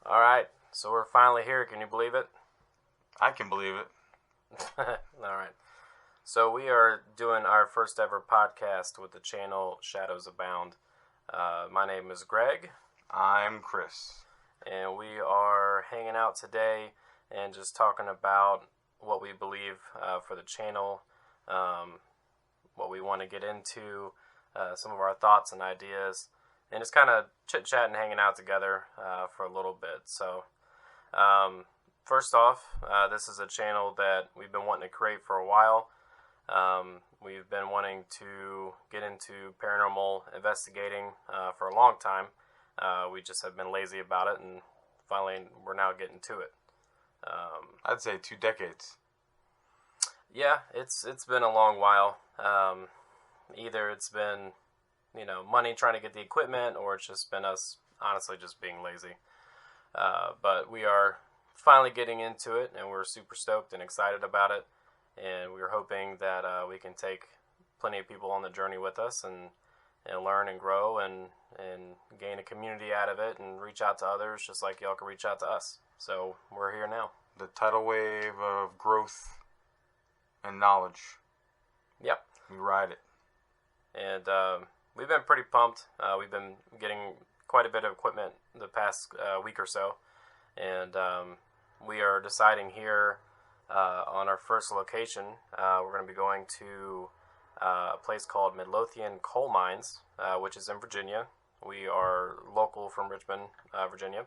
All right, so we're finally here. Can you believe it? I can believe it. All right. So we are doing our first ever podcast with the channel Shadows Abound. My name is Greg, I'm Chris. and we are hanging out today and just talking about what we believe for the channel, what we want to get into, some of our thoughts and ideas, and just kind of chit-chatting, hanging out together for a little bit. So, first off, this is a channel that we've been wanting to create for a while. We've been wanting to get into paranormal investigating for a long time. We just have been lazy about it, and finally we're now getting to it. I'd say 2 decades. Yeah, it's been a long while. Either it's been, money trying to get the equipment, or it's just been us honestly just being lazy. But we are finally getting into it, and we're super stoked and excited about it. And we're hoping that we can take plenty of people on the journey with us and learn and grow and gain a community out of it and reach out to others just like y'all can reach out to us. So we're here now. The tidal wave of growth and knowledge. Yep. We ride it. And we've been pretty pumped. We've been getting quite a bit of equipment the past week or so. And we are deciding here on our first location, we're going to be going to a place called Midlothian Coalmines, which is in Virginia. We are local from Richmond, Virginia.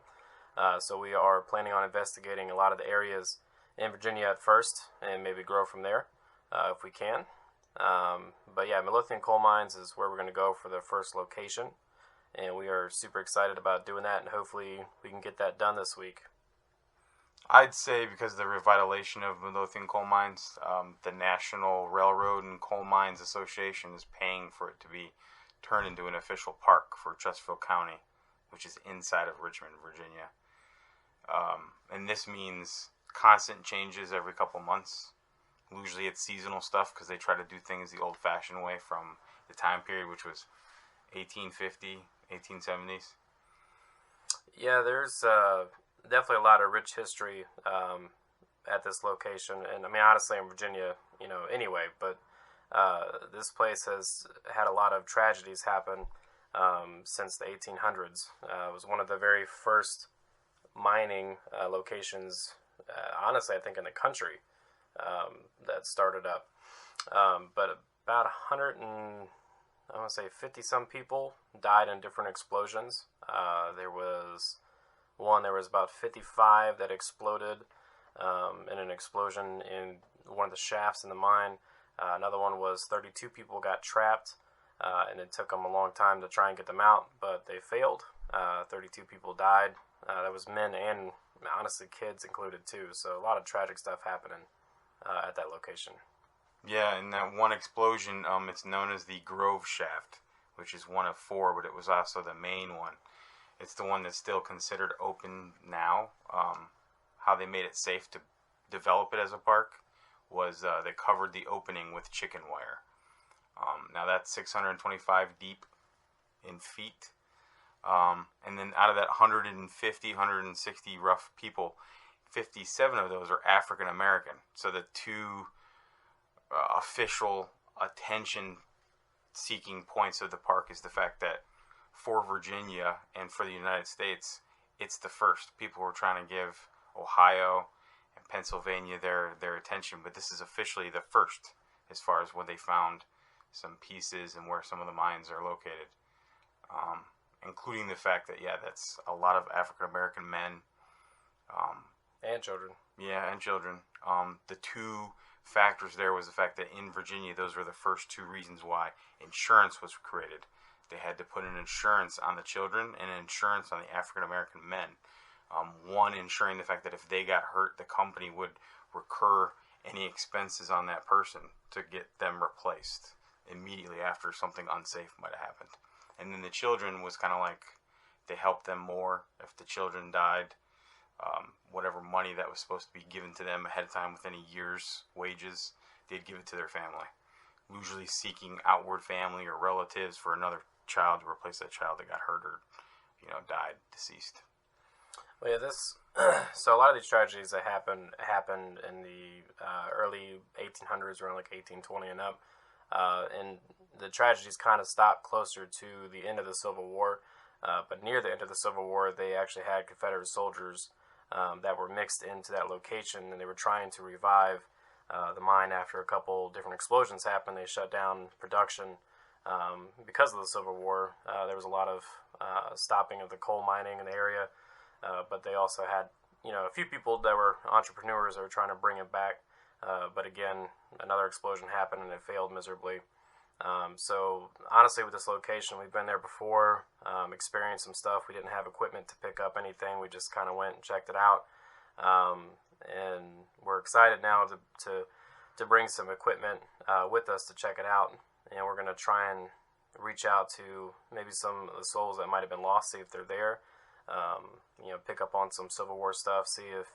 So we are planning on investigating a lot of the areas in Virginia at first and maybe grow from there if we can. But yeah, Midlothian Coalmines is where we're going to go for the first location. And we are super excited about doing that, and hopefully we can get that done this week. I'd say because of the revitalization of Midlothian Coalmines, the National Railroad and Coal Mines Association is paying for it to be turned into an official park for Chesterfield County, which is inside of Richmond, Virginia. And this means constant changes every couple months. Usually it's seasonal stuff because they try to do things the old-fashioned way from the time period, which was 1850, 1870s. Yeah, there's definitely a lot of rich history at this location. And I mean, honestly, in Virginia, anyway, but this place has had a lot of tragedies happen since the 1800s. It was one of the very first mining locations, honestly, I think in the country that started up. But about 50 some people died in different explosions. There was about 55 that exploded in an explosion in one of the shafts in the mine. Another one was 32 people got trapped, and it took them a long time to try and get them out, but they failed. 32 people died. That was men and honestly kids included too. So a lot of tragic stuff happening at that location. Yeah, and that one explosion, it's known as the Grove Shaft, which is one of 4, but it was also the main one. It's the one that's still considered open now. How they made it safe to develop it as a park was they covered the opening with chicken wire. Now that's 625 deep in feet. And then out of that 160 rough people, 57 of those are African American. So the two official attention-seeking points of the park is the fact that for Virginia and for the United States, it's the first. People were trying to give Ohio and Pennsylvania their attention, but this is officially the first as far as when they found some pieces and where some of the mines are located. Including the fact that, that's a lot of African American men. And children. Yeah, and children. The two factors there was the fact that in Virginia, those were the first 2 reasons why insurance was created. They had to put an insurance on the children and an insurance on the African American men. One ensuring the fact that if they got hurt, the company would recur any expenses on that person to get them replaced immediately after something unsafe might have happened. And then the children was kind of like they helped them more if the children died. Whatever money that was supposed to be given to them ahead of time with any year's wages, they'd give it to their family. Usually seeking outward family or relatives for another child to replace that child that got hurt or, died, deceased. Well, yeah, this. So a lot of these tragedies that happened in the early 1800s, around like 1820 and up, and the tragedies kind of stopped closer to the end of the Civil War. But near the end of the Civil War, they actually had Confederate soldiers that were mixed into that location, and they were trying to revive the mine after a couple different explosions happened. They shut down production because of the Civil War. There was a lot of stopping of the coal mining in the area. But they also had, a few people that were entrepreneurs that were trying to bring it back. But again, another explosion happened and it failed miserably. So honestly, with this location, we've been there before, experienced some stuff. We didn't have equipment to pick up anything. We just kind of went and checked it out. And we're excited now to bring some equipment with us to check it out. And we're going to try and reach out to maybe some of the souls that might have been lost, see if they're there. Pick up on some Civil War stuff, see if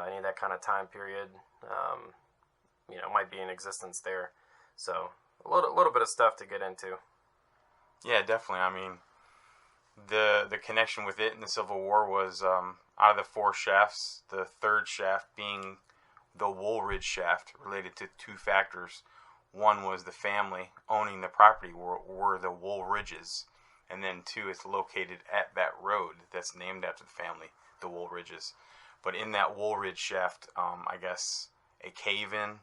any of that kind of time period, might be in existence there. So a little bit of stuff to get into. Yeah, definitely. I mean, the connection with it in the Civil War was out of the four shafts, the third shaft being the Woolridge shaft, related to two factors. One was the family owning the property were the Woolridges. And then two, it's located at that road that's named after the family, the Woolridges. But in that Woolridge shaft, I guess a cave-in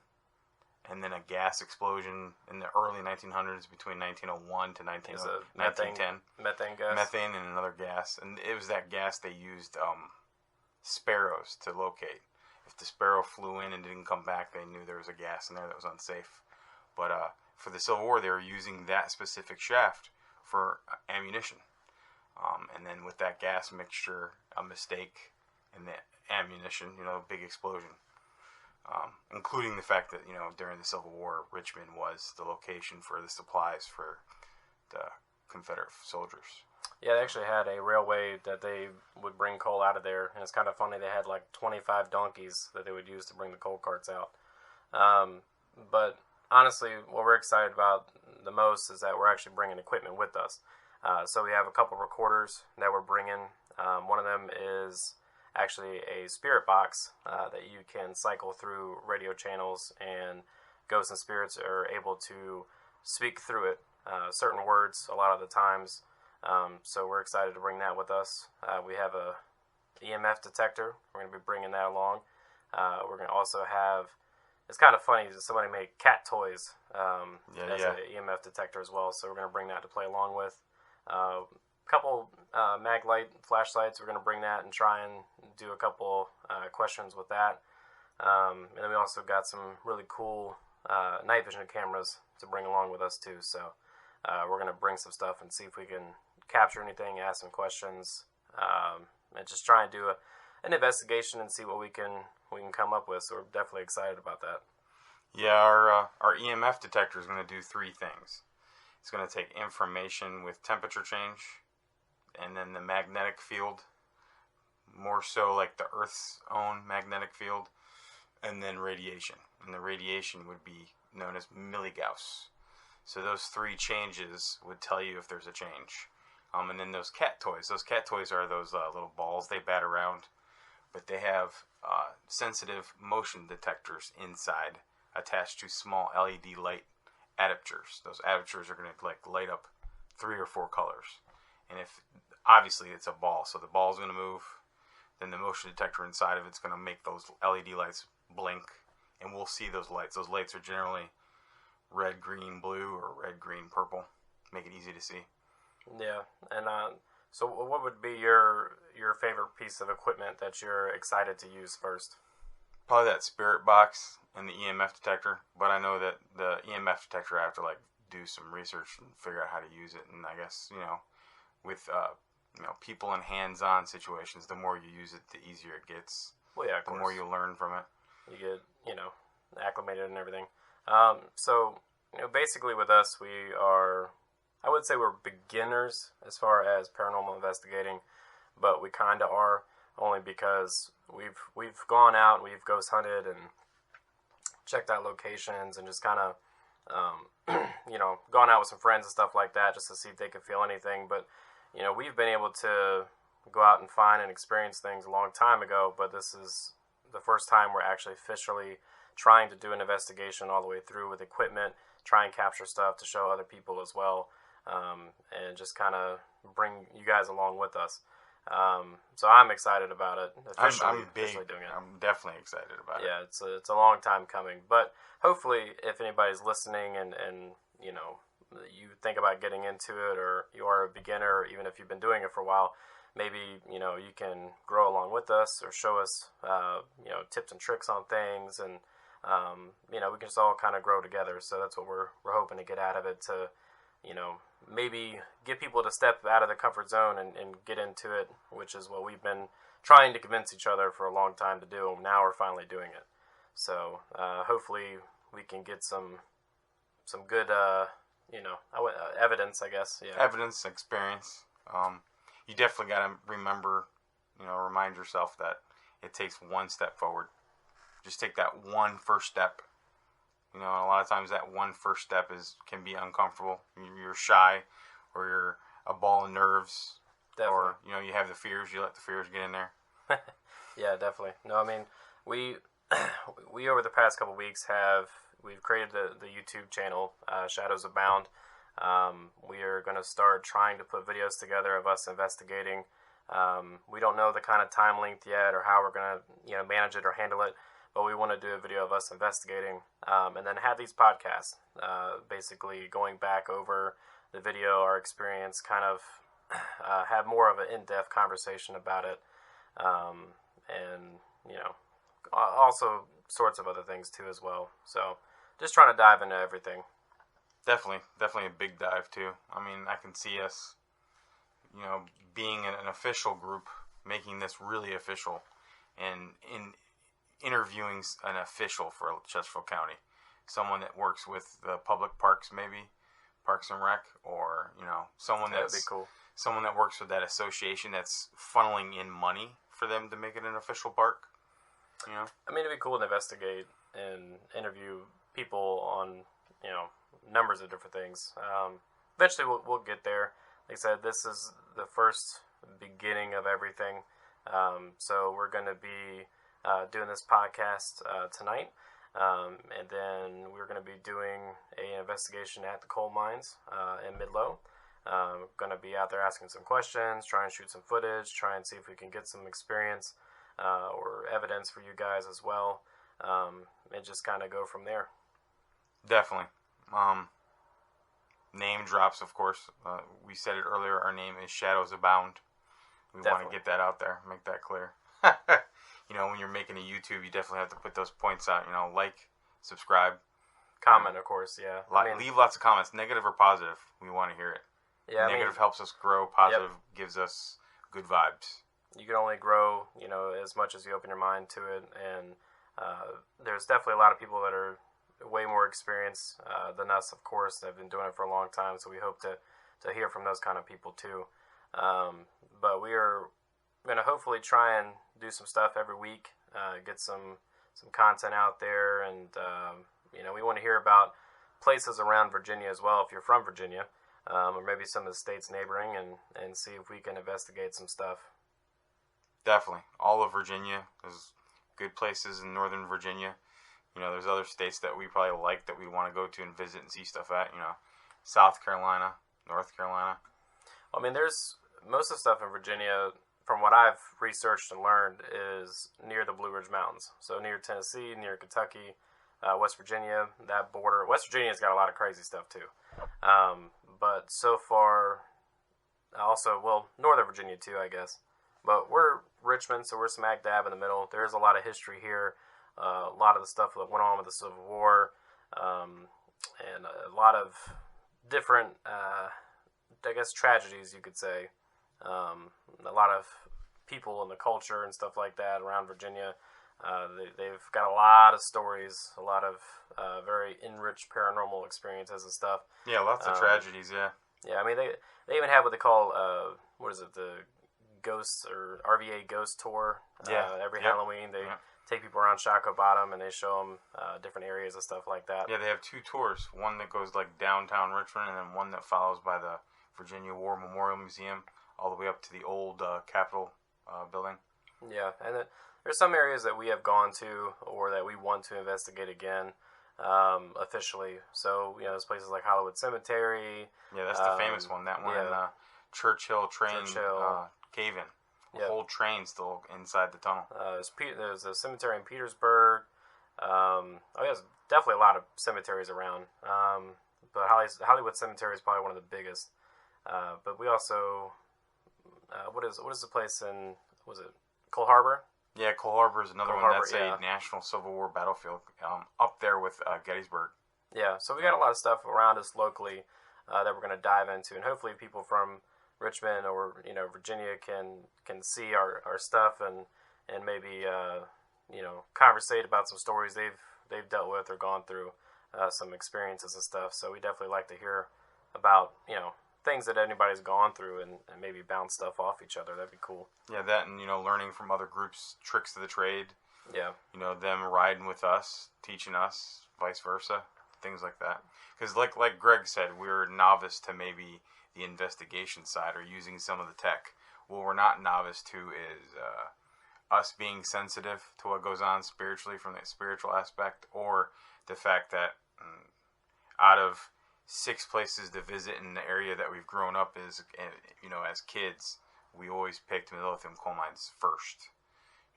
and then a gas explosion in the early 1900s, between 1901 to 1910. Methane gas. Methane and another gas. And it was that gas they used sparrows to locate. If the sparrow flew in and didn't come back, they knew there was a gas in there that was unsafe. But for the Civil War, they were using that specific shaft for ammunition. And then with that gas mixture, a mistake in the ammunition, big explosion. Including the fact that, during the Civil War, Richmond was the location for the supplies for the Confederate soldiers. Yeah, they actually had a railway that they would bring coal out of there. And it's kind of funny, they had like 25 donkeys that they would use to bring the coal carts out. But honestly, what we're excited about the most is that we're actually bringing equipment with us. So we have a couple recorders that we're bringing. One of them is actually a spirit box that you can cycle through radio channels, and ghosts and spirits are able to speak through it, certain words a lot of the times. So we're excited to bring that with us. We have a EMF detector. We're going to be bringing that along. We're going to also have, it's kind of funny, somebody made cat toys as an EMF detector as well, so we're going to bring that to play along with. Couple mag light flashlights, we're going to bring that and try and do a couple questions with that. And then we also got some really cool night vision cameras to bring along with us too, so we're going to bring some stuff and see if we can capture anything, ask some questions, and just try and do an investigation and see what we can come up with. So we're definitely excited about that. Yeah, our EMF detector is going to do three things. It's going to take information with temperature change, and then the magnetic field, more so like the Earth's own magnetic field, and then radiation. And the radiation would be known as milligauss. So those three changes would tell you if there's a change. And then those cat toys are those little balls they bat around, but they have sensitive motion detectors inside attached to small LED light adapters. Those adapters are going to light up 3 or 4 colors. And if obviously it's a ball, so the ball's going to move, then the motion detector inside of it's going to make those LED lights blink, and we'll see those lights. Those lights are generally red, green, blue, or red, green, purple. Make it easy to see. Yeah, and so what would be your favorite piece of equipment that you're excited to use first? Probably that spirit box and the EMF detector, but I know that the EMF detector I have to do some research and figure out how to use it. And I guess with people in hands-on situations, the more you use it, the easier it gets. Well, yeah, of the course. more you learn from it. You get acclimated and everything. So basically with us, I would say we're beginners as far as paranormal investigating, but we kind of are, only because we've gone out, we've ghost hunted and checked out locations and just kind of gone out with some friends and stuff like that just to see if they could feel anything. But we've been able to go out and find and experience things a long time ago, but this is the first time we're actually officially trying to do an investigation all the way through with equipment, try and capture stuff to show other people as well, and just kind of bring you guys along with us. So I'm excited about it. Officially doing it. I'm definitely excited about it. Yeah, it's a long time coming, but hopefully, if anybody's listening and you think about getting into it, or you are a beginner, or even if you've been doing it for a while, maybe you can grow along with us or show us tips and tricks on things, and we can just all kind of grow together. So that's what we're hoping to get out of it, to maybe get people to step out of the comfort zone and get into it, which is what we've been trying to convince each other for a long time to do, and now we're finally doing it. So hopefully we can get some good evidence, I guess. Yeah. Evidence, experience. You definitely got to remember, remind yourself that it takes one step forward. Just take that one first step. A lot of times that one first step can be uncomfortable. You're shy, or you're a ball of nerves. Definitely. Or, you have the fears, you let the fears get in there. Yeah, definitely. No, I mean, we over the past couple weeks we've created the YouTube channel, Shadows Abound. We are going to start trying to put videos together of us investigating. We don't know the kind of time length yet, or how we're going to manage it or handle it, but we want to do a video of us investigating, and then have these podcasts, basically going back over the video, our experience, kind of have more of an in-depth conversation about it, and also sorts of other things too as well. So just trying to dive into everything. Definitely a big dive too. I mean, I can see us, being an official group, making this really official, and interviewing an official for Chesterfield County, someone that works with the public parks, maybe Parks and Rec, or someone That'd be cool. Someone that works with that association that's funneling in money for them to make it an official park. I mean, it'd be cool to investigate and interview people on numbers of different things. Eventually, we'll get there. Like I said, this is the first beginning of everything. So we're going to be doing this podcast tonight, and then we're going to be doing an investigation at the coal mines in Midlow. Going to be out there asking some questions, try and shoot some footage, try and see if we can get some experience or evidence for you guys as well, and just kind of go from there. Definitely. Name drops, of course. We said it earlier, our name is Shadows Abound. We want to get that out there, make that clear. When you're making a YouTube, you definitely have to put those points out. Like, subscribe. Comment, of course, yeah. Leave lots of comments, negative or positive. We want to hear it. Yeah, negative helps us grow. Positive gives us good vibes. You can only grow, as much as you open your mind to it. And there's definitely a lot of people that are way more experienced than us, of course. They've been doing it for a long time, so we hope to hear from those kind of people too. But we are going to hopefully try and do some stuff every week, get some content out there, and we want to hear about places around Virginia as well, if you're from Virginia, or maybe some of the states neighboring, and see if we can investigate some stuff. Definitely. All of Virginia. There's good places in Northern Virginia. There's other states that we probably like that we want to go to and visit and see stuff at. South Carolina, North Carolina. I mean, there's most of the stuff in Virginia, from what I've researched and learned, is near the Blue Ridge Mountains. So near Tennessee, near Kentucky, West Virginia, that border. West Virginia's got a lot of crazy stuff too. But so far, also, Northern Virginia too, I guess. But we're Richmond, so we're smack dab in the middle. There's a lot of history here. A lot of the stuff that went on with the Civil War, and a lot of different, tragedies, you could say. A lot of people in the culture and stuff like that around Virginia. They've got a lot of stories, a lot of very enriched paranormal experiences and stuff. Yeah, lots of tragedies, yeah. Yeah, I mean, they even have what they call, the Ghosts or RVA Ghost Tour. Every Halloween, they take people around Shockoe Bottom, and they show them different areas and stuff like that. Yeah, they have two tours. One that goes like downtown Richmond, and then one that follows by the Virginia War Memorial Museum. all the way up to the old Capitol building. Yeah, and there's some areas that we have gone to or that we want to investigate again officially. So, there's places like Hollywood Cemetery. Yeah, that's the famous one. That one in Churchill train cave-in. The whole train still inside the tunnel. There's a cemetery in Petersburg. There's definitely a lot of cemeteries around. But Hollywood Cemetery is probably one of the biggest. But we also, what is the place in, was it Cole Harbor? Yeah, Cole Harbor is another one. That's a National Civil War battlefield up there with Gettysburg. Yeah, so we got a lot of stuff around us locally that we're going to dive into, and hopefully people from Richmond or Virginia can see our stuff and maybe conversate about some stories they've dealt with or gone through, some experiences and stuff. So we definitely like to hear about things that anybody's gone through and maybe bounce stuff off each other. That'd be cool. Yeah, that and learning from other groups, tricks of the trade. Yeah. Them riding with us, teaching us, vice versa, things like that. Because like Greg said, we're novice to maybe the investigation side or using some of the tech. What we're not novice to is us being sensitive to what goes on spiritually from the spiritual aspect, or the fact that out of 6 places to visit in the area that we've grown up as kids, we always picked Midlothian Coalmines first.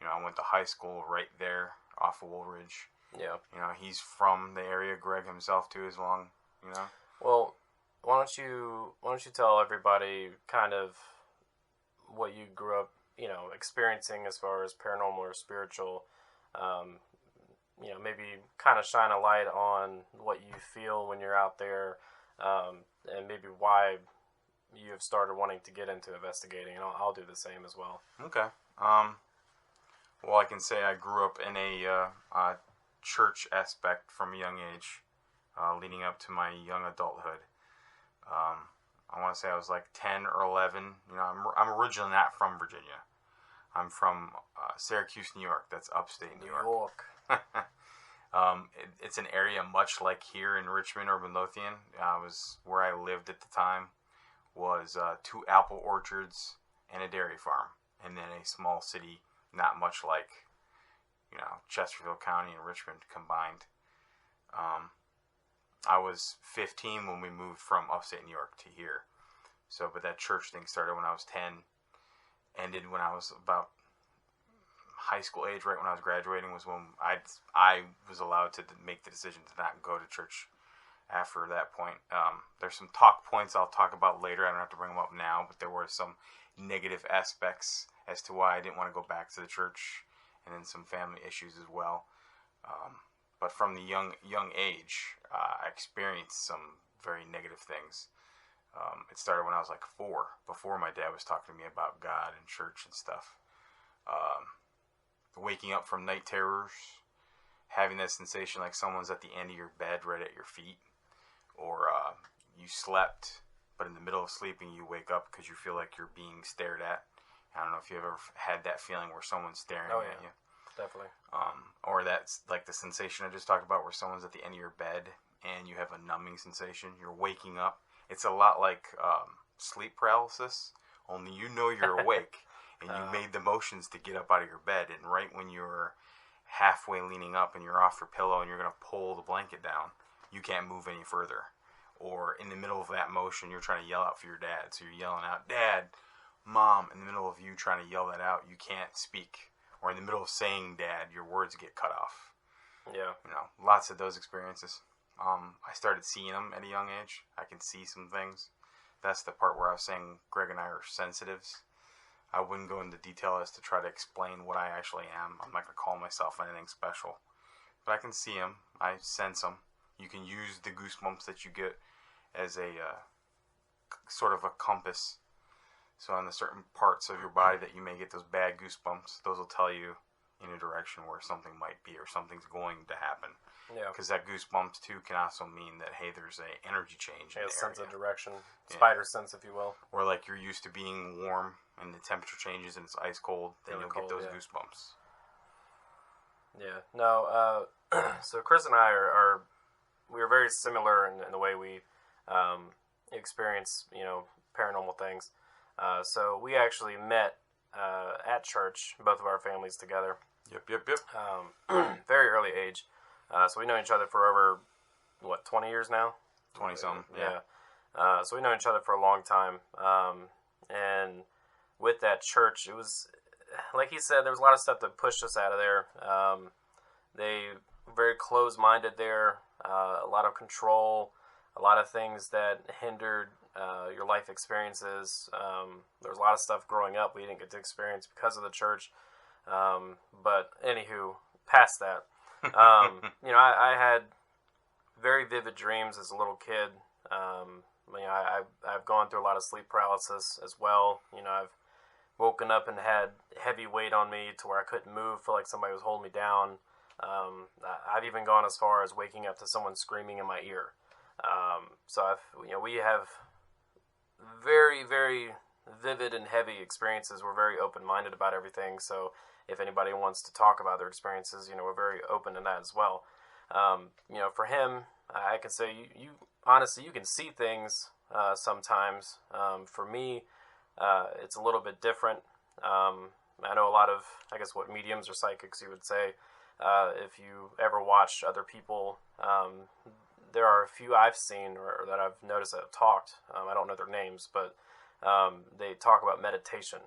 I went to high school right there off of Woolridge. Yeah. He's from the area. Greg himself too is long. Well, why don't you tell everybody kind of what you grew up, experiencing as far as paranormal or spiritual, maybe kind of shine a light on what you feel when you're out there, and maybe why you have started wanting to get into investigating, and I'll do the same as well. Okay. Well, I can say I grew up in a church aspect from a young age, leading up to my young adulthood. I want to say I was like 10 or 11. I'm originally not from Virginia. I'm from Syracuse, New York. That's upstate New York. It's an area much like here in Richmond or Midlothian. Where I lived at the time was 2 apple orchards and a dairy farm, and then a small city, not much like Chesterfield County and Richmond combined. I was 15 when we moved from upstate New York to here. So, but that church thing started when I was 10, ended when I was about high school age, right when I was graduating, was when I was allowed to make the decision to not go to church after that point. There's some talk points I'll talk about later. I don't have to bring them up now, but there were some negative aspects as to why I didn't want to go back to the church, and then some family issues as well. But from the young age, I experienced some very negative things. It started when I was like 4, before my dad was talking to me about God and church and stuff. Waking up from night terrors, having that sensation like someone's at the end of your bed right at your feet, or you slept, but in the middle of sleeping you wake up because you feel like you're being stared at. I don't know if you've ever had that feeling where someone's staring at you. Definitely. Or that's like the sensation I just talked about where someone's at the end of your bed and you have a numbing sensation. You're waking up. It's a lot like sleep paralysis, only you're awake and you made the motions to get up out of your bed, and right when you're halfway leaning up and you're off your pillow and you're going to pull the blanket down, you can't move any further. Or in the middle of that motion, you're trying to yell out for your dad. So you're yelling out, "Dad, Mom," in the middle of you trying to yell that out, you can't speak. Or in the middle of saying "Dad," your words get cut off. Yeah. Lots of those experiences. I started seeing them at a young age. I can see some things. That's the part where I was saying Greg and I are sensitives. I wouldn't go into detail as to try to explain what I actually am. I'm not going to call myself anything special. But I can see them. I sense them. You can use the goosebumps that you get as a sort of a compass. So on the certain parts of your body that you may get those bad goosebumps, those will tell you in a direction where something might be or something's going to happen. Yeah. Because that goosebumps too can also mean that, hey, there's a energy change in the sense area. of direction. Spider sense, if you will. Or like you're used to being warm and the temperature changes and it's ice cold, then you'll get those goosebumps. Yeah. No, so Chris and I we are very similar in the way we experience, paranormal things. So we actually met at church, both of our families together. Yep. Very early age. So we know each other for over, 20 years now? 20-something, yeah. So we know each other for a long time. And with that church, it was, like he said, there was a lot of stuff that pushed us out of there. They were very close-minded there, a lot of control, a lot of things that hindered your life experiences. There was a lot of stuff growing up we didn't get to experience because of the church. But anywho, past that, I had very vivid dreams as a little kid. I've gone through a lot of sleep paralysis as well. I've woken up and had heavy weight on me to where I couldn't move, feel like somebody was holding me down. I've even gone as far as waking up to someone screaming in my ear. So we have very, very vivid and heavy experiences. We're very open-minded about everything. So if anybody wants to talk about their experiences, we're very open to that as well. For him, I can say you honestly, you can see things sometimes. For me, it's a little bit different. I know a lot of, I guess, what mediums or psychics you would say. If you ever watch other people, there are a few I've seen or that I've noticed that have talked. I don't know their names, but they talk about meditation.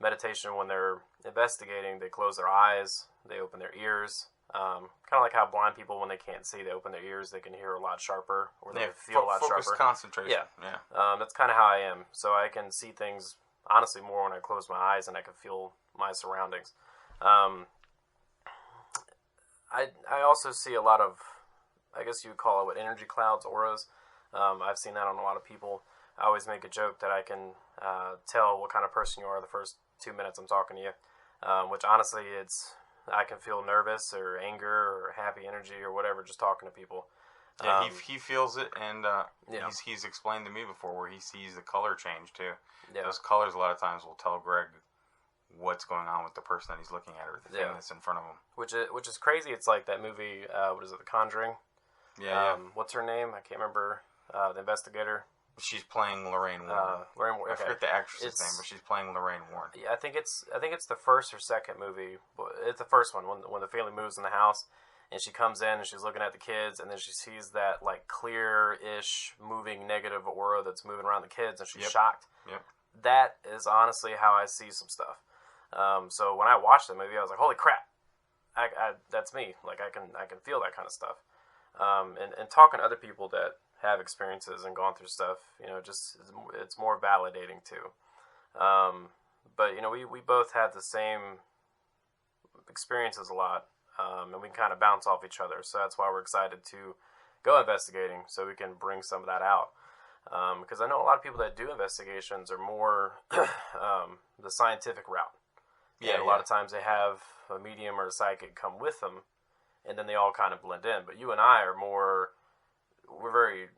Meditation, when they're investigating, they close their eyes, they open their ears. Kind of like how blind people, when they can't see, they open their ears, they can hear a lot sharper, or they feel a lot focus, sharper. Concentration. Yeah. That's kind of how I am. So I can see things, honestly, more when I close my eyes and I can feel my surroundings. I also see a lot of, I guess you would call it, energy clouds, auras. I've seen that on a lot of people. I always make a joke that I can tell what kind of person you are the first 2 minutes I'm talking to you, which honestly, I can feel nervous or anger or happy energy or whatever just talking to people. Yeah, he feels it, and he's explained to me before where he sees the color change too. Yeah. Those colors a lot of times will tell Greg what's going on with the person that he's looking at or the thing that's in front of him. Which is crazy. It's like that movie, what is it, The Conjuring? Yeah. What's her name? I can't remember. The investigator. She's playing Lorraine Warren. Okay. I forget the actress's name, but she's playing Lorraine Warren. Yeah, I think it's the first or second movie. It's the first one when the family moves in the house, and she comes in and she's looking at the kids, and then she sees that like clear-ish moving negative aura that's moving around the kids, and she's shocked. Yep. That is honestly how I see some stuff. So when I watched the movie, I was like, "Holy crap, that's me!" Like I can feel that kind of stuff. And talking to other people that have experiences and gone through stuff, just it's more validating too. But we both had the same experiences a lot, and we kind of bounce off each other. So that's why we're excited to go investigating, so we can bring some of that out. Because I know a lot of people that do investigations are more the scientific route. Yeah, a lot of times they have a medium or a psychic come with them, and then they all kind of blend in. But you and I are more, we're very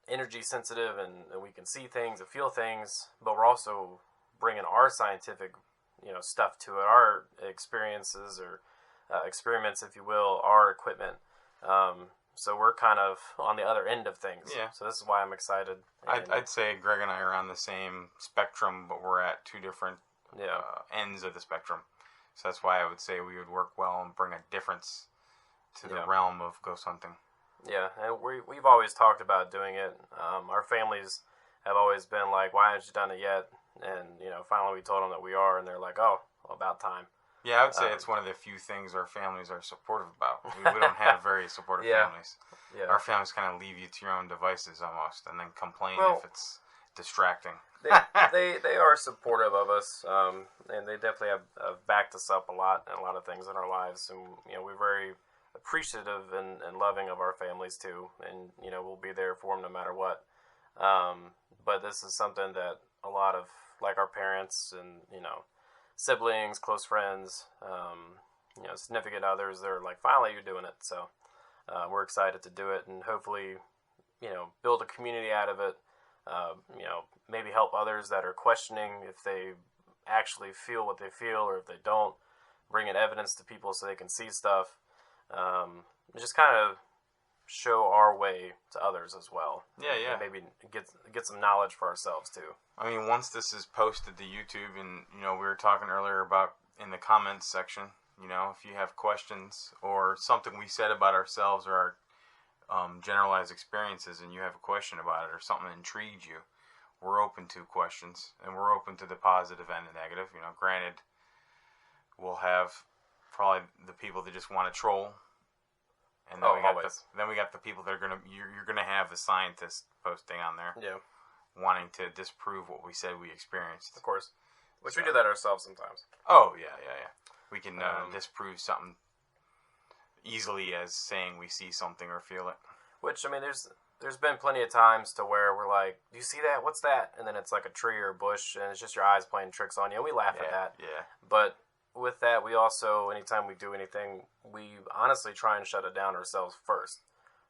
energy sensitive, and we can see things and feel things, but we're also bringing our scientific, stuff to it, our experiences or experiments, if you will, our equipment. So we're kind of on the other end of things. Yeah. So this is why I'm excited. I'd say Greg and I are on the same spectrum, but we're at two different ends of the spectrum. So that's why I would say we would work well and bring a difference to the realm of ghost hunting. Yeah, and we've always talked about doing it. Our families have always been like, "Why haven't you done it yet?" And finally we told them that we are, and they're like, "Oh, well, about time." Yeah, I would say it's one of the few things our families are supportive about. We don't have very supportive families. Yeah. Our families kind of leave you to your own devices almost, and then complain if it's distracting. They are supportive of us, and they definitely have backed us up a lot in a lot of things in our lives, and we're very appreciative and loving of our families too, and we'll be there for them no matter what. But this is something that a lot of, like, our parents and siblings, close friends, significant others, they're like, finally you're doing it. So we're excited to do it, and hopefully build a community out of it. Maybe help others that are questioning if they actually feel what they feel, or if they don't, bring in evidence to people so they can see stuff. Just kind of show our way to others as well. Yeah. And maybe get some knowledge for ourselves too. I mean, once this is posted to YouTube, and we were talking earlier about in the comments section, if you have questions or something we said about ourselves or our generalized experiences, and you have a question about it or something intrigued you, we're open to questions, and we're open to the positive and the negative. Granted, we'll have probably the people that just want to troll, and then we got the people that are you're gonna have the scientists posting on there, wanting to disprove what we said we experienced. Of course, which we do that ourselves sometimes. Oh yeah. We can disprove something easily as saying we see something or feel it. Which, I mean, there's been plenty of times to where we're like, do you see that? What's that? And then it's like a tree or a bush, and it's just your eyes playing tricks on you. And we laugh at that. Yeah. But with that, we also, anytime we do anything, we honestly try and shut it down ourselves first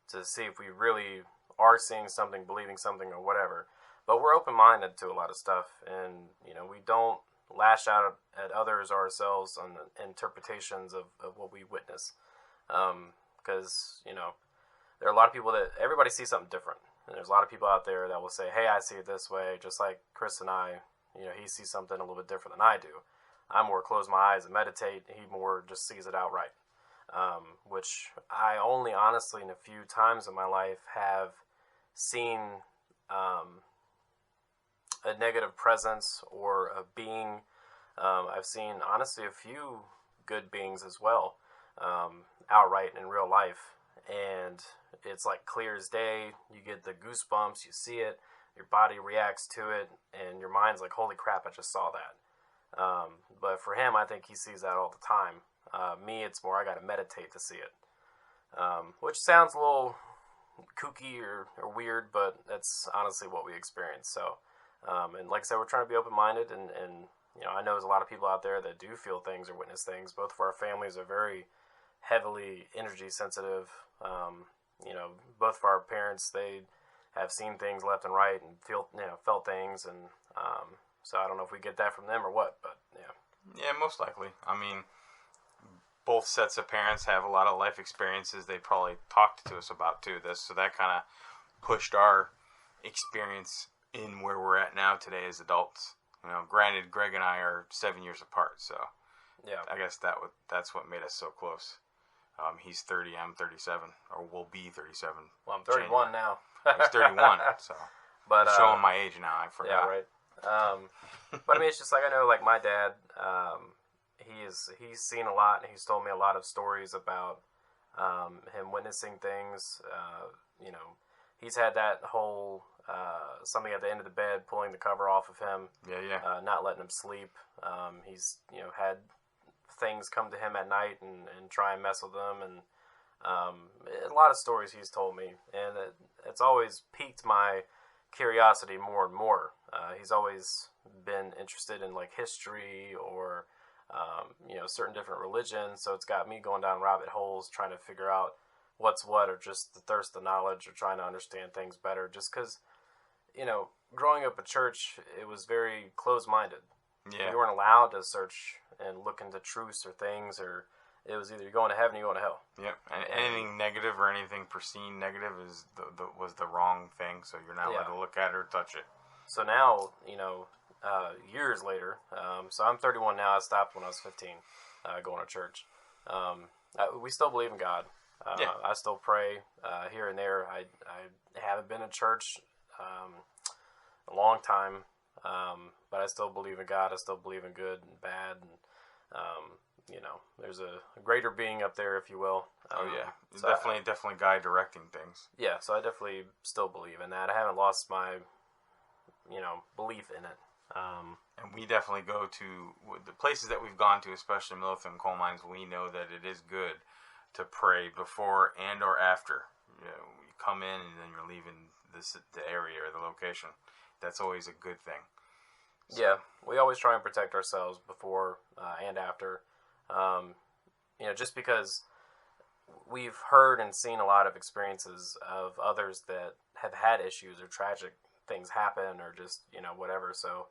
to see if we really are seeing something, believing something, or whatever. But we're open-minded to a lot of stuff, and, we don't lash out at others or ourselves on interpretations of what we witness. Because, there are a lot of people that everybody sees something different. And there's a lot of people out there that will say, hey, I see it this way, just like Chris and I, he sees something a little bit different than I do. I more close my eyes and meditate. He more just sees it outright. Which I only honestly in a few times in my life have seen a negative presence or a being. I've seen honestly a few good beings as well, outright in real life. And it's like clear as day. You get the goosebumps, you see it, your body reacts to it, and your mind's like, holy crap, I just saw that. But for him, I think he sees that all the time. Me, it's more I got to meditate to see it. Which sounds a little kooky or weird, but that's honestly what we experience. So, and like I said, we're trying to be open-minded, and I know there's a lot of people out there that do feel things or witness things. Both of our families are very heavily energy sensitive. Both of our parents, they have seen things left and right and felt things, and so I don't know if we get that from them or what, but yeah, most likely. I mean, both sets of parents have a lot of life experiences they probably talked to us about too. So that kind of pushed our experience in where we're at now today as adults. Granted, Greg and I are 7 years apart, so yeah, I guess that's what made us so close. He's 30, I'm 37, or will be 37. Well, I'm 31 now. He's 31, so but showing my age now. I forgot. Yeah, right. But I mean, it's just like I know, like my dad, he's seen a lot, and he's told me a lot of stories about him witnessing things. He's had that whole something at the end of the bed pulling the cover off of him. Yeah. Not letting him sleep. He's had things come to him at night and try and mess with them, and a lot of stories he's told me, and it's always piqued my curiosity more and more. He's always been interested in like history or certain different religions, so it's got me going down rabbit holes trying to figure out what's what, or just the thirst of knowledge, or trying to understand things better. Just because growing up at church, it was very closed-minded. Yeah. You weren't allowed to search and look into truths or things, or it was either you're going to heaven or you're going to hell. Yep. And anything negative or anything perceived negative was the wrong thing, so you're not allowed to look at it or touch it. So now, years later, so I'm 31 now. I stopped when I was 15, going to church. We still believe in God. I still pray here and there. I haven't been in church a long time, but I still believe in God. I still believe in good and bad, and there's a greater being up there, if you will. So definitely guide directing things. Yeah, so I definitely still believe in that. I haven't lost my belief in it. And we definitely go to the places that we've gone to, especially Midlothian Coalmines. We know that it is good to pray before and or after. You come in and then you're leaving the area or the location. That's always a good thing. So. Yeah, we always try and protect ourselves before and after. Just because we've heard and seen a lot of experiences of others that have had issues or tragic things happen, or just whatever. So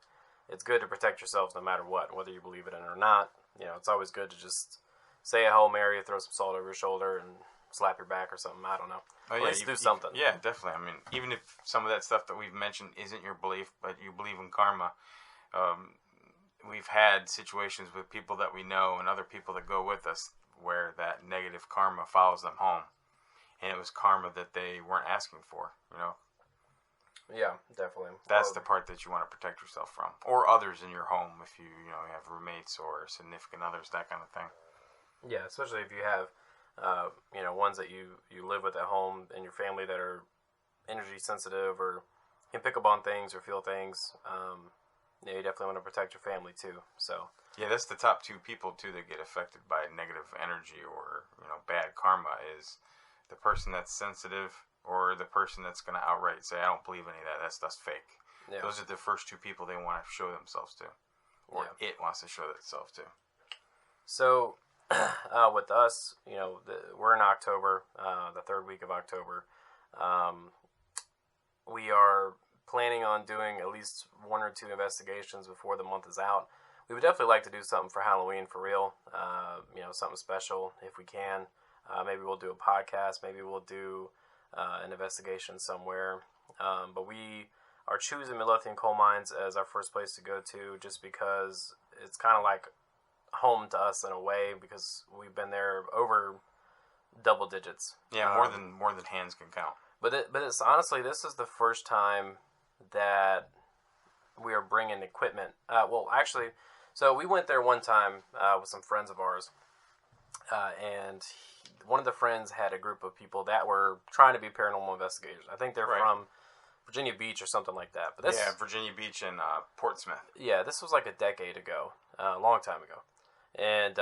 it's good to protect yourselves no matter what, whether you believe it in or not. It's always good to just say a Hail Mary, throw some salt over your shoulder, and slap your back or something. I don't know. Oh, At yeah, least do something. Yeah, definitely. I mean, even if some of that stuff that we've mentioned isn't your belief, but you believe in karma, we've had situations with people that we know and other people that go with us where that negative karma follows them home. And it was karma that they weren't asking for, you know? Yeah, definitely. That's the part that you want to protect yourself from. Or others in your home if you have roommates or significant others, that kind of thing. Yeah, especially if you have, ones that you live with at home and your family that are energy sensitive or can pick up on things or feel things. You definitely want to protect your family too. So yeah, that's the top two people too that get affected by negative energy or bad karma is the person that's sensitive or the person that's going to outright say, I don't believe any of that. That's fake. Yeah. Those are the first two people they want to show themselves to, or it wants to show itself to. So with us, we're in October, the third week of October. We are planning on doing at least one or two investigations before the month is out. We would definitely like to do something for Halloween for real, something special if we can. Maybe we'll do a podcast. Maybe we'll do an investigation somewhere. But we are choosing Midlothian Coalmines as our first place to go to just because it's kind of like home to us in a way because we've been there over double digits. Yeah, more than hands can count. But it's honestly, this is the first time that we are bringing equipment. So we went there one time with some friends of ours, and one of the friends had a group of people that were trying to be paranormal investigators. I think they're from Virginia Beach or something like that. But Virginia Beach and Portsmouth. Yeah, this was like a decade ago, a long time ago. And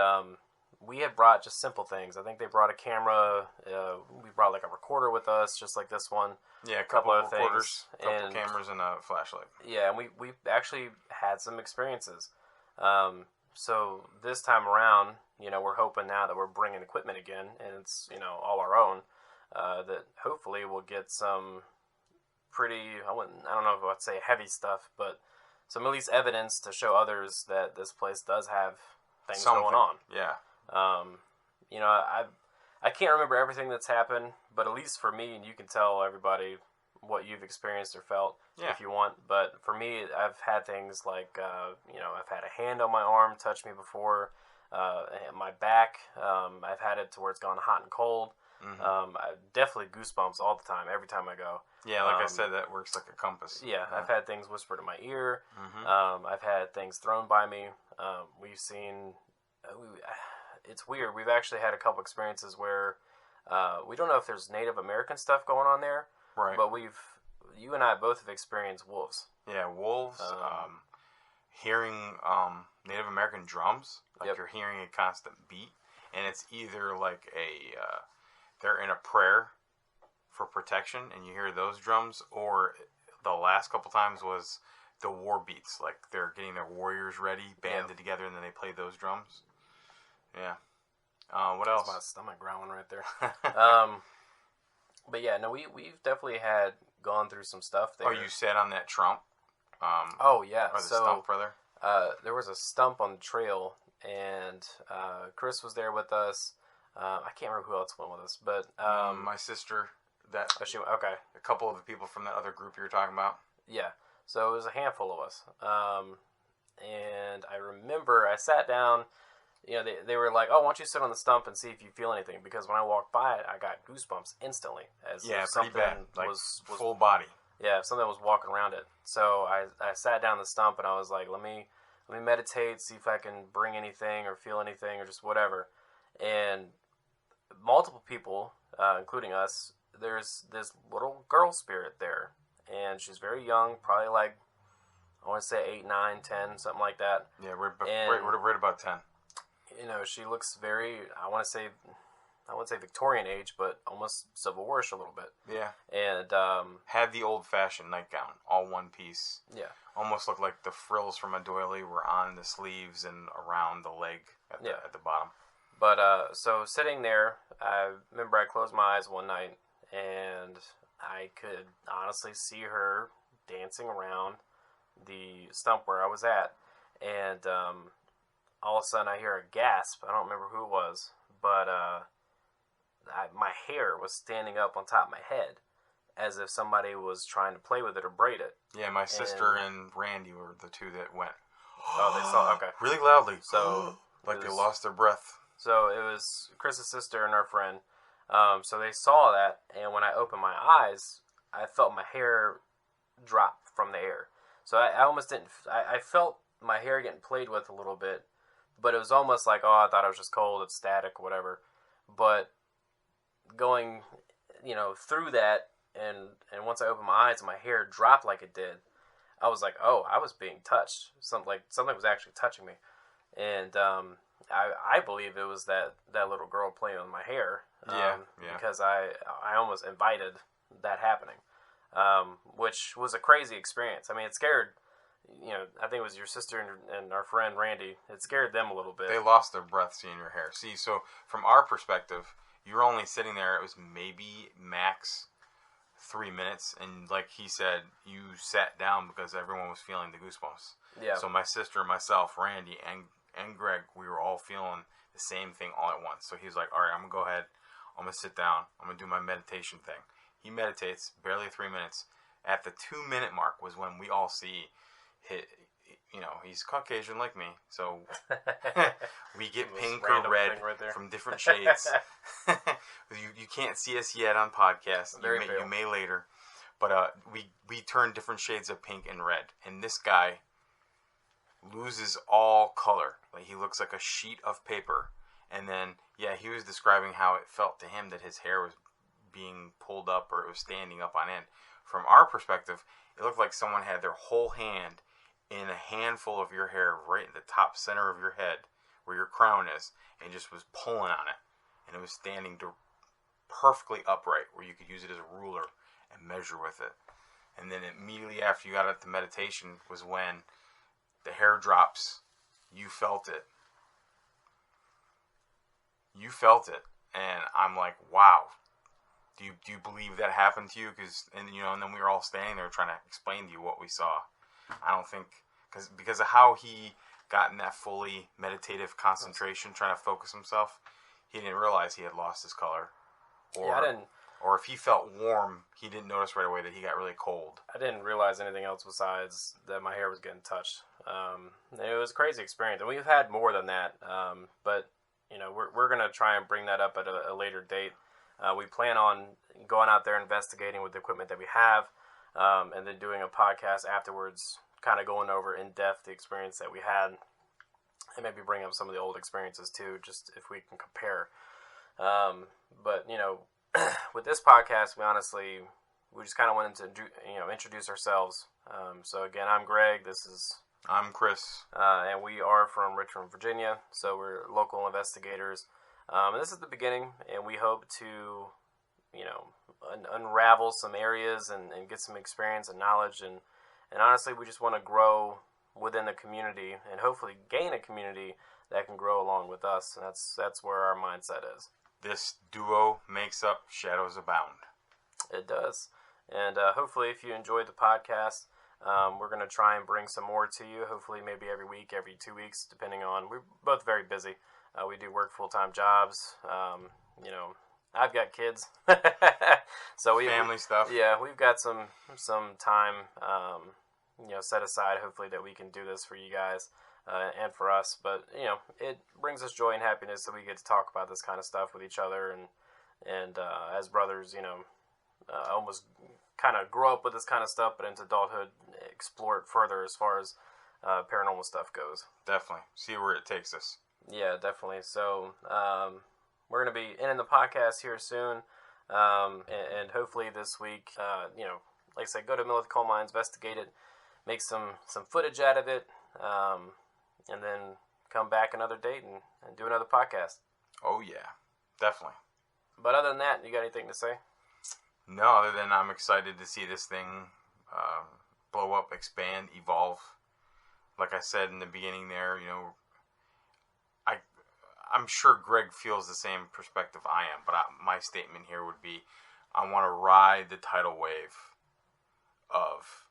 we had brought just simple things. I think they brought a camera. We brought like a recorder with us, just like this one. Yeah, a couple of recorders, a couple cameras, and a flashlight. Yeah, and we actually had some experiences. So this time around, we're hoping now that we're bringing equipment again, and it's, all our own, that hopefully we'll get some pretty, I don't know if I'd say heavy stuff, but some at least evidence to show others that this place does have things going on. Yeah. I can't remember everything that's happened, but at least for me, and you can tell everybody what you've experienced or felt if you want. But for me, I've had things like, I've had a hand on my arm touch me before, my back. I've had it to where it's gone hot and cold. Mm-hmm. I definitely goosebumps all the time, every time I go. Yeah, like I said, that works like a compass. Yeah, I've had things whispered in my ear. Mm-hmm. I've had things thrown by me. We've seen... it's weird. We've actually had a couple experiences where we don't know if there's Native American stuff going on there. Right. But you and I both have experienced wolves. Yeah, wolves. Hearing Native American drums, like you're hearing a constant beat, and it's either like they're in a prayer for protection, and you hear those drums, or the last couple times was the war beats, like they're getting their warriors ready, banded together, and then they play those drums. Yeah. What else? That's my stomach growling right there. But yeah, no, we've definitely gone through some stuff there. Oh, you sat on that trump? Or the stump, rather? There was a stump on the trail, and Chris was there with us. I can't remember who else went with us, but... my sister, okay. A couple of the people from that other group you were talking about. Yeah, so it was a handful of us. And I remember I sat down... they were like, oh, why don't you sit on the stump and see if you feel anything? Because when I walked by it, I got goosebumps instantly. As if something pretty bad. Like was full body. Yeah, if something was walking around it. So I sat down the stump and I was like, let me meditate, see if I can bring anything or feel anything or just whatever. And multiple people, including us, there's this little girl spirit there. And she's very young, probably like, I want to say 8, 9, 10, something like that. Yeah, we're right about 10. She looks very, I wouldn't say Victorian age, but almost Civil War-ish a little bit. Yeah. And had the old-fashioned nightgown, all one piece. Yeah. Almost looked like the frills from a doily were on the sleeves and around the leg at the bottom. But so sitting there, I remember I closed my eyes one night, and I could honestly see her dancing around the stump where I was at, and all of a sudden I hear a gasp. I don't remember who it was, but my hair was standing up on top of my head, as if somebody was trying to play with it or braid it. Yeah, my sister and Randy were the two that went. Oh, they saw. Okay, really loudly. So like they lost their breath. So it was Chris's sister and our friend. So they saw that, and when I opened my eyes, I felt my hair drop from the air. So I almost didn't. I felt my hair getting played with a little bit, but it was almost like, oh, I thought it was just cold, it's static, whatever. But going, through that, and once I opened my eyes and my hair dropped like it did, I was like, oh, I was being touched. Something was actually touching me, and I believe it was that little girl playing with my hair. Yeah. Because I almost invited that happening, which was a crazy experience. I mean, it scared, I think it was your sister and our friend Randy. It scared them a little bit. They lost their breath seeing your hair. See, so from our perspective, you were only sitting there. It was maybe max 3 minutes, and like he said, you sat down because everyone was feeling the goosebumps. Yeah. So my sister, myself, Randy, and Greg, we were all feeling the same thing all at once. So he was like, all right, I'm going to go ahead. I'm going to sit down. I'm going to do my meditation thing. He meditates barely 3 minutes. At the 2-minute mark was when we all see, he's Caucasian like me. So we get pink or red right from different shades. You can't see us yet on podcast. You may later. But we turn different shades of pink and red. And this guy loses all color. Like, he looks like a sheet of paper. And then, he was describing how it felt to him that his hair was being pulled up or it was standing up on end. From our perspective, it looked like someone had their whole hand in a handful of your hair right in the top center of your head where your crown is, and just was pulling on it. And it was standing perfectly upright where you could use it as a ruler and measure with it. And then immediately after you got out the meditation was when the hair drops. You felt it. You felt it. And I'm like, wow. Do you believe that happened to you? And then we were all standing there trying to explain to you what we saw. I don't think, because of how he got in that fully meditative concentration, trying to focus himself, he didn't realize he had lost his color. I didn't. Or if he felt warm, he didn't notice right away that he got really cold. I didn't realize anything else besides that my hair was getting touched. It was a crazy experience, and we've had more than that. But we're gonna try and bring that up at a later date. We plan on going out there investigating with the equipment that we have, and then doing a podcast afterwards, kind of going over in depth the experience that we had, and maybe bring up some of the old experiences too, just if we can compare. But with this podcast, we just kind of wanted to introduce ourselves. So again, I'm Greg. I'm Chris, and we are from Richmond, Virginia. So we're local investigators. And this is the beginning, and we hope to, unravel some areas and get some experience and knowledge. And honestly, we just want to grow within the community and hopefully gain a community that can grow along with us. And that's where our mindset is. This duo makes up Shadows Abound. It does. And hopefully, if you enjoyed the podcast, we're going to try and bring some more to you. Hopefully, maybe every week, every 2 weeks, depending on. We're both very busy. We do work full-time jobs. I've got kids, so family stuff. Yeah, we've got some time, set aside. Hopefully, that we can do this for you guys and for us. But it brings us joy and happiness that we get to talk about this kind of stuff with each other, and as brothers, almost kind of grow up with this kind of stuff, but into adulthood, explore it further as far as paranormal stuff goes. Definitely see where it takes us. Yeah, definitely. So we're going to be ending the podcast here soon, and hopefully this week, like I said, go to Midlothian Coalmines, investigate it, make some footage out of it, and then come back another date and do another podcast. Oh yeah, definitely. But other than that, you got anything to say? No, other than I'm excited to see this thing blow up, expand, evolve. Like I said in the beginning there, I'm sure Greg feels the same perspective I am, but my statement here would be, I want to ride the tidal wave of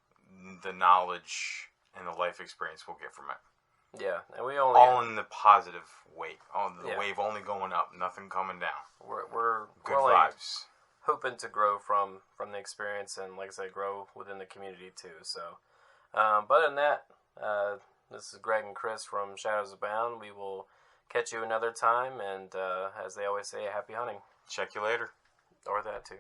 the knowledge and the life experience we'll get from it. Yeah, and we only all in the positive way. The Yeah. wave only going up, nothing coming down. we're Good only vibes. hoping to grow from the experience, and like I said, grow within the community too. So, but other than that, this is Greg and Chris from Shadows Abound. We will catch you another time, and as they always say, happy hunting. Check you later. Or that too.